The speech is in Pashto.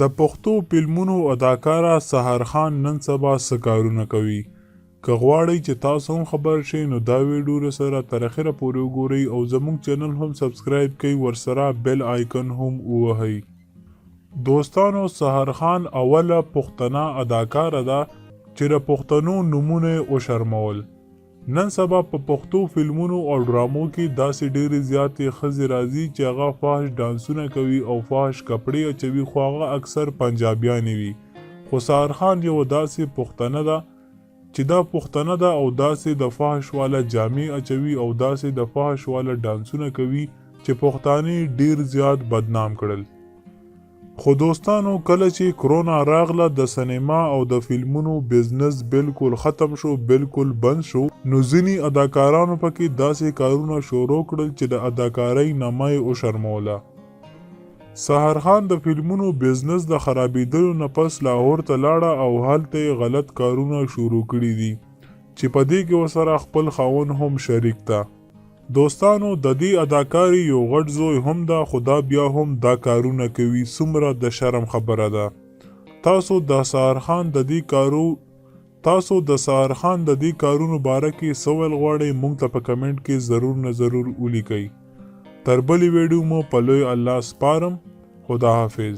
د پښتو فلمونو اداکاره سحر خان نن سبا څه کارونه کوي؟ که غواړئ چې تاسو هم خبر شئ نو دا ویډیو سره تر اخره پورې وګورئ او زموږ چینل هم سبسکرایب کړئ، ورسره بیل آیکن هم ووهئ. دوستانو، سحر خان اوله پښتنه اداکاره ده چې د پښتنو نومونه یې وشرمول. نن سبا په پښتو فلمونو او ډرامو کې داسې ډېرې زیاتې ښځې راځي چې هغه فحش ډانسونه کوي او فحش کپړې اچوي، خو هغه اکثر پنجابیانې وي. خو سحر خان یو داسې پښتنه ده چې دا پښتنه ده او داسې د فحش والا جامې اچوي او داسې د فحش والا ډانسونه کوي چې پښتانه ډېر زیات بدنام کړل. خو دوستانو، کله چې کرونا راغله د سینما او د فلمونو بزنس بالکل ختم شو، بالکل بند شو، نو ځینې اداکارانو پکې داسې کارونه شروع کړل چې د اداکارۍ نامه یې وشرموله. سحر خان د فلمونو بزنس د خرابېدلو نه پس لاهور ته لاړه او هلته یې غلط کارونه شروع کړي دي چې په دې کې ورسره خپل خاوند هم شریک ده. دوستانو، د دې اداکاري یو غټ زوی هم ده، خو دا بیا هم دا کارونه کوي. څومره د شرم خبره ده. تاسو د سحر خان د دې کارونو باره کې څه ویل غواړئ؟ موږ ته په کمنټ کې ضرور نه ضرور ولیکئ. تر بلې ویډیو مو په لوی الله سپارم. خدا حافظ.